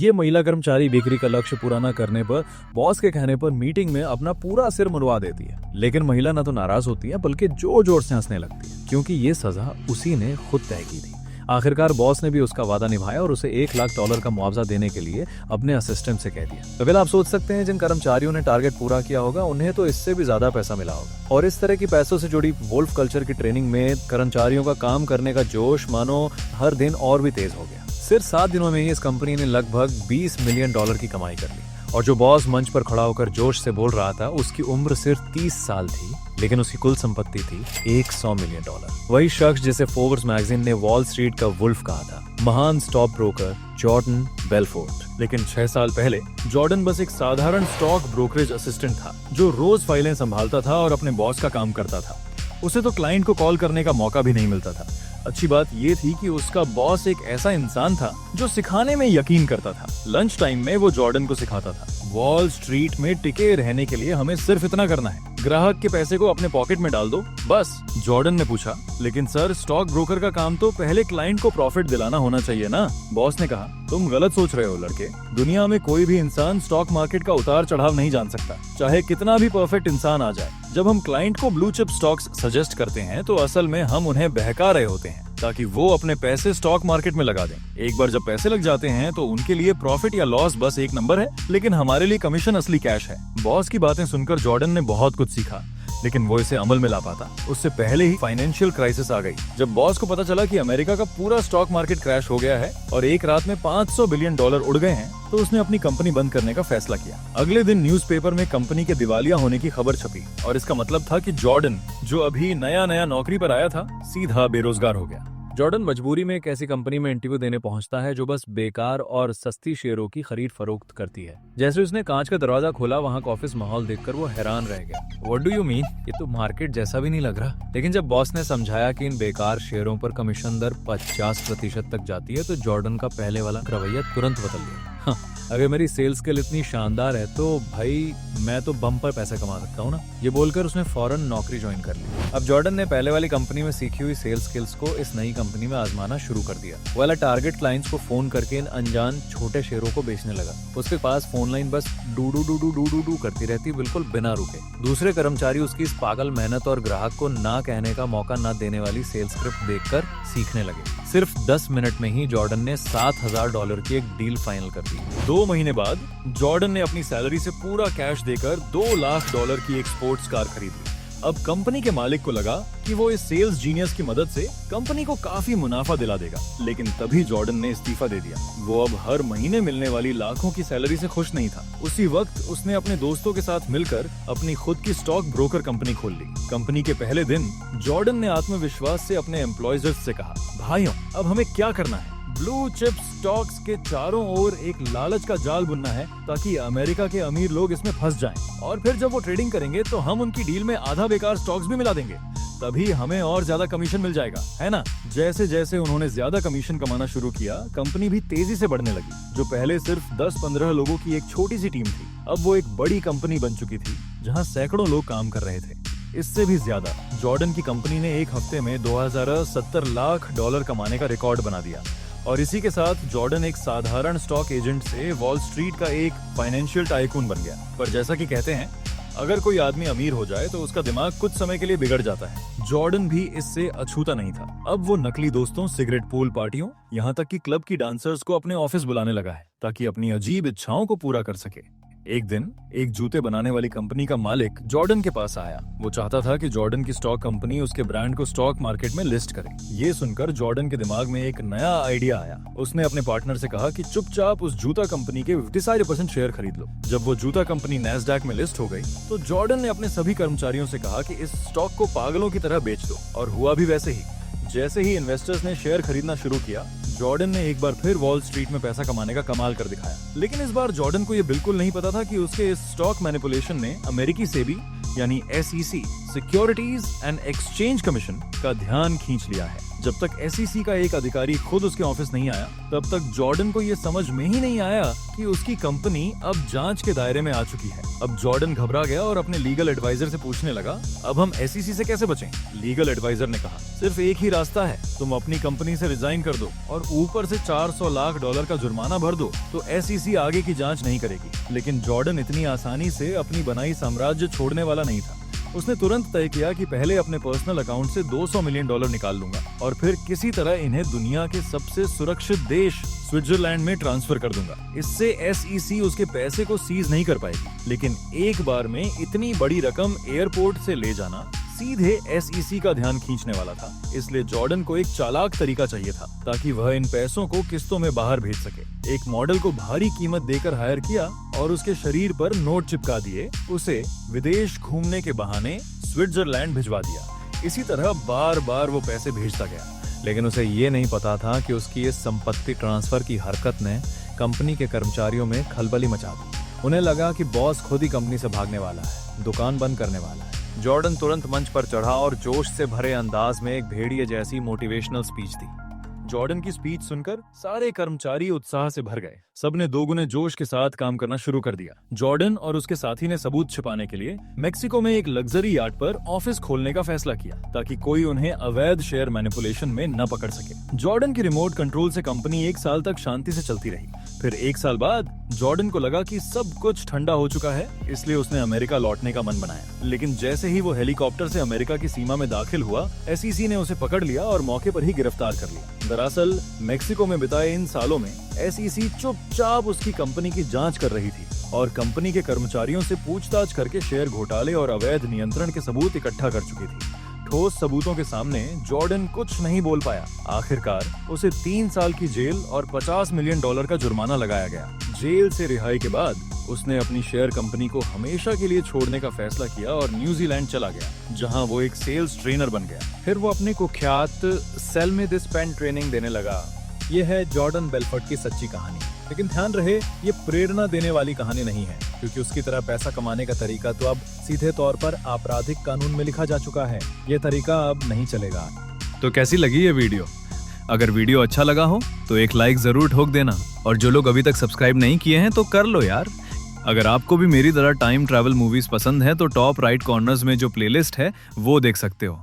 ये महिला कर्मचारी बिक्री का लक्ष्य पूरा न करने पर बॉस के कहने पर मीटिंग में अपना पूरा सिर मुड़वा देती है। लेकिन महिला न तो नाराज होती है बल्कि जोर जोर से हंसने लगती है, क्योंकि ये सजा उसी ने खुद तय की थी। आखिरकार बॉस ने भी उसका वादा निभाया और उसे $1,00,000 का मुआवजा देने के लिए अपने असिस्टेंट से कह दिया। तो फिर आप सोच सकते हैं जिन कर्मचारियों ने टारगेट पूरा किया होगा उन्हें तो इससे भी ज्यादा पैसा मिला होगा। और इस तरह की पैसों से जुड़ी वोल्फ कल्चर की ट्रेनिंग में कर्मचारियों का काम करने का जोश मानो हर दिन और भी तेज हो गया। सिर्फ 7 दिनों में ही इस कंपनी ने लगभग $20 मिलियन की कमाई कर ली। और जो बॉस मंच पर खड़ा होकर जोश से बोल रहा था उसकी उम्र सिर्फ 30 साल थी, लेकिन उसकी कुल संपत्ति थी $100 मिलियन। वही शख्स जिसे फोर्ब्स मैगजीन ने वॉल स्ट्रीट का वुल्फ कहा था, महान स्टॉक ब्रोकर जॉर्डन बेलफोर्ट। लेकिन 6 साल पहले जॉर्डन बस एक साधारण स्टॉक ब्रोकरेज असिस्टेंट था जो रोज फाइलें संभालता था और अपने बॉस का काम करता था। उसे तो क्लाइंट को कॉल करने का मौका भी नहीं मिलता था। अच्छी बात ये थी कि उसका बॉस एक ऐसा इंसान था जो सिखाने में यकीन करता था। लंच टाइम में वो जॉर्डन को सिखाता था, वॉल स्ट्रीट में टिके रहने के लिए हमें सिर्फ इतना करना है, ग्राहक के पैसे को अपने पॉकेट में डाल दो बस। जॉर्डन ने पूछा, लेकिन सर स्टॉक ब्रोकर का काम तो पहले क्लाइंट को प्रॉफिट दिलाना होना चाहिए ना। बॉस ने कहा, तुम गलत सोच रहे हो लड़के। दुनिया में कोई भी इंसान स्टॉक मार्केट का उतार चढ़ाव नहीं जान सकता, चाहे कितना भी परफेक्ट इंसान आ जाए। जब हम क्लाइंट को ब्लू चिप स्टॉक्स सजेस्ट करते हैं तो असल में हम उन्हें बहका रहे होते हैं ताकि वो अपने पैसे स्टॉक मार्केट में लगा दें। एक बार जब पैसे लग जाते हैं तो उनके लिए प्रॉफिट या लॉस बस एक नंबर है, लेकिन हमारे लिए कमीशन असली कैश है। बॉस की बातें सुनकर जॉर्डन ने बहुत कुछ सीखा, लेकिन वो इसे अमल में ला पाता उससे पहले ही फाइनेंशियल क्राइसिस आ गई। जब बॉस को पता चला कि अमेरिका का पूरा स्टॉक मार्केट क्रैश हो गया है और एक रात में $500 बिलियन उड़ गए हैं, तो उसने अपनी कंपनी बंद करने का फैसला किया। अगले दिन न्यूज़पेपर में कंपनी के दिवालिया होने की खबर छपी और इसका मतलब था कि जॉर्डन, जो अभी नया नया नौकरी पर आया था, सीधा बेरोजगार हो गया। जॉर्डन मजबूरी में एक ऐसी कंपनी में इंटरव्यू देने पहुंचता है जो बस बेकार और सस्ती शेयरों की खरीद फरोख्त करती है। जैसे उसने कांच का दरवाजा खोला, वहां का ऑफिस माहौल देखकर वो हैरान रह गया। What do you mean? ये तो मार्केट जैसा भी नहीं लग रहा। लेकिन जब बॉस ने समझाया कि इन बेकार शेयरों पर कमीशन दर 50% तक जाती है, तो जॉर्डन का पहले वाला रवैया तुरंत बदल गया। अगर मेरी सेल्स स्किल इतनी शानदार है तो भाई मैं तो बम पर पैसा कमा सकता हूँ ना। ये बोलकर उसने फौरन नौकरी ज्वाइन कर ली। अब जॉर्डन ने पहले वाली कंपनी में सीखी हुई सेल्स स्किल्स को इस नई कंपनी में आजमाना शुरू कर दिया। वो वाला टारगेट क्लाइंट्स को फोन करके इन अनजान छोटे शेयरों को बेचने लगा। उसके पास फोन लाइन बस do do do do do do do करती रहती, बिल्कुल बिना रुके। दूसरे कर्मचारी उसकी इस पागल मेहनत और ग्राहक को ना कहने का मौका ना देने वाली सेल्स स्क्रिप्ट देखकर सीखने लगे। सिर्फ 10 मिनट में ही जॉर्डन ने $7,000 की एक डील फाइनल कर दी। 2 महीने बाद जॉर्डन ने अपनी सैलरी से पूरा कैश देकर $2 लाख की एक स्पोर्ट्स कार खरीद ली। अब कंपनी के मालिक को लगा कि वो इस सेल्स जीनियस की मदद से कंपनी को काफी मुनाफा दिला देगा, लेकिन तभी जॉर्डन ने इस्तीफा दे दिया। वो अब हर महीने मिलने वाली लाखों की सैलरी से खुश नहीं था। उसी वक्त उसने अपने दोस्तों के साथ मिलकर अपनी खुद की स्टॉक ब्रोकर कंपनी खोल ली। कंपनी के पहले दिन जॉर्डन ने आत्मविश्वास से अपने एम्प्लॉयज से कहा, भाइयों अब हमें क्या करना है? ब्लू चिप स्टॉक्स के चारों ओर एक लालच का जाल बुनना है ताकि अमेरिका के अमीर लोग इसमें फंस जाएं, और फिर जब वो ट्रेडिंग करेंगे तो हम उनकी डील में आधा बेकार स्टॉक्स भी मिला देंगे, तभी हमें और ज्यादा कमीशन मिल जाएगा, है ना? जैसे जैसे उन्होंने ज्यादा कमीशन कमाना शुरू किया, कंपनी भी तेजी से बढ़ने लगी। जो पहले सिर्फ 10-15 लोगों की एक छोटी सी टीम थी, अब वो एक बड़ी कंपनी बन चुकी थी जहाँ सैकड़ों लोग काम कर रहे थे। इससे भी ज्यादा जॉर्डन की कंपनी ने एक हफ्ते में 2070 लाख डॉलर कमाने का रिकॉर्ड बना दिया। और इसी के साथ जॉर्डन एक साधारण स्टॉक एजेंट से वॉल स्ट्रीट का एक फाइनेंशियल टाइकून बन गया। पर जैसा कि कहते हैं, अगर कोई आदमी अमीर हो जाए तो उसका दिमाग कुछ समय के लिए बिगड़ जाता है। जॉर्डन भी इससे अछूता नहीं था। अब वो नकली दोस्तों, सिगरेट पूल पार्टियों, यहाँ तक कि क्लब की डांसर्स को अपने ऑफिस बुलाने लगा है ताकि अपनी अजीब इच्छाओं को पूरा कर सके। एक दिन एक जूते बनाने वाली कंपनी का मालिक जॉर्डन के पास आया। वो चाहता था कि जॉर्डन की स्टॉक कंपनी उसके ब्रांड को स्टॉक मार्केट में लिस्ट करे। ये सुनकर जॉर्डन के दिमाग में एक नया आइडिया आया। उसने अपने पार्टनर से कहा कि चुपचाप उस जूता कंपनी के 55% शेयर खरीद लो। जब वो जूता कंपनी नैस्डैक में लिस्ट हो गई तो जॉर्डन ने अपने सभी कर्मचारियों से कहा कि इस स्टॉक को पागलों की तरह बेच दो, और हुआ भी वैसे ही। जैसे ही इन्वेस्टर्स ने शेयर खरीदना शुरू किया, जॉर्डन ने एक बार फिर वॉल स्ट्रीट में पैसा कमाने का कमाल कर दिखाया। लेकिन इस बार जॉर्डन को ये बिल्कुल नहीं पता था कि उसके इस स्टॉक मैनिपुलेशन ने अमेरिकी सेबी यानी SEC, securities and exchange commission का ध्यान खींच लिया है। जब तक SEC का एक अधिकारी खुद उसके ऑफिस नहीं आया, तब तक जॉर्डन को ये समझ में ही नहीं आया कि उसकी कंपनी अब जांच के दायरे में आ चुकी है। अब जॉर्डन घबरा गया और अपने लीगल एडवाइजर से पूछने लगा, अब हम SEC से कैसे बचें? लीगल एडवाइजर ने कहा, सिर्फ एक ही रास्ता है, तुम अपनी कंपनी से रिजाइन कर दो और ऊपर से $400 लाख का जुर्माना भर दो, तो SEC आगे की जांच नहीं करेगी। लेकिन जॉर्डन इतनी आसानी से अपनी बनाई साम्राज्य छोड़ने वाला नहीं था। उसने तुरंत तय किया कि पहले अपने पर्सनल अकाउंट से $200 मिलियन निकाल लूंगा और फिर किसी तरह इन्हें दुनिया के सबसे सुरक्षित देश स्विट्जरलैंड में ट्रांसफर कर दूंगा। इससे SEC उसके पैसे को सीज नहीं कर पाएगी। लेकिन एक बार में इतनी बड़ी रकम एयरपोर्ट से ले जाना सीधे SEC का ध्यान खींचने वाला था। इसलिए जॉर्डन को एक चालाक तरीका चाहिए था ताकि वह इन पैसों को किस्तों में बाहर भेज सके। एक मॉडल को भारी कीमत देकर हायर किया और उसके शरीर पर नोट चिपका दिए। उसे विदेश घूमने के बहाने स्विट्जरलैंड भिजवा दिया। इसी तरह बार बार वो पैसे भेजता गया, लेकिन उसे ये नहीं पता था कि उसकी इस संपत्ति ट्रांसफर की हरकत ने कंपनी के कर्मचारियों में खलबली मचा दी। उन्हें लगा कि बॉस खुद ही कंपनी से भागने वाला है, दुकान बंद करने वाला है। जॉर्डन तुरंत मंच पर चढ़ा और जोश से भरे अंदाज में एक भेड़िए जैसी मोटिवेशनल स्पीच दी। जॉर्डन की स्पीच सुनकर सारे कर्मचारी उत्साह से भर गए। सबने दोगुने जोश के साथ काम करना शुरू कर दिया। जॉर्डन और उसके साथी ने सबूत छिपाने के लिए मेक्सिको में एक लग्जरी यार्ड पर ऑफिस खोलने का फैसला किया ताकि कोई उन्हें अवैध शेयर मैनिपुलेशन में न पकड़ सके। जॉर्डन की रिमोट कंट्रोल से कंपनी 1 साल तक शांति से चलती रही। फिर 1 साल बाद जॉर्डन को लगा कि सब कुछ ठंडा हो चुका है, इसलिए उसने अमेरिका लौटने का मन बनाया। लेकिन जैसे ही वो हेलीकॉप्टर से अमेरिका की सीमा में दाखिल हुआ, SEC ने उसे पकड़ लिया और मौके पर ही गिरफ्तार कर लिया। दरअसल मेक्सिको में बिताए इन सालों में SEC चुपचाप उसकी कंपनी की जांच कर रही थी और कंपनी के कर्मचारियों से पूछताछ करके शेयर घोटाले और अवैध नियंत्रण के सबूत इकट्ठा कर चुकी थी। ठोस सबूतों के सामने जॉर्डन कुछ नहीं बोल पाया। आखिरकार उसे 3 साल की जेल और $50 मिलियन का जुर्माना लगाया गया। जेल से रिहाई के बाद उसने अपनी शेयर कंपनी को हमेशा के लिए छोड़ने का फैसला किया और न्यूजीलैंड चला गया, जहां वो एक सेल्स ट्रेनर बन गया। फिर वो अपनी कुख्यात sell me this pen training देने लगा। ये है जॉर्डन बेलफोर्ड की सच्ची कहानी। लेकिन ध्यान रहे, ये प्रेरणा देने वाली कहानी नहीं है, क्योंकि उसकी तरह पैसा कमाने का तरीका तो अब सीधे तौर पर आपराधिक कानून में लिखा जा चुका है। ये तरीका अब नहीं चलेगा। तो कैसी लगी ये वीडियो? अगर वीडियो अच्छा लगा हो तो एक लाइक जरूर ठोक देना, और जो लोग अभी तक सब्सक्राइब नहीं किए हैं तो कर लो यार। अगर आपको भी मेरी तरह टाइम ट्रैवल मूवीज पसंद है तो टॉप राइट कॉर्नर्स में जो प्लेलिस्ट है वो देख सकते हो।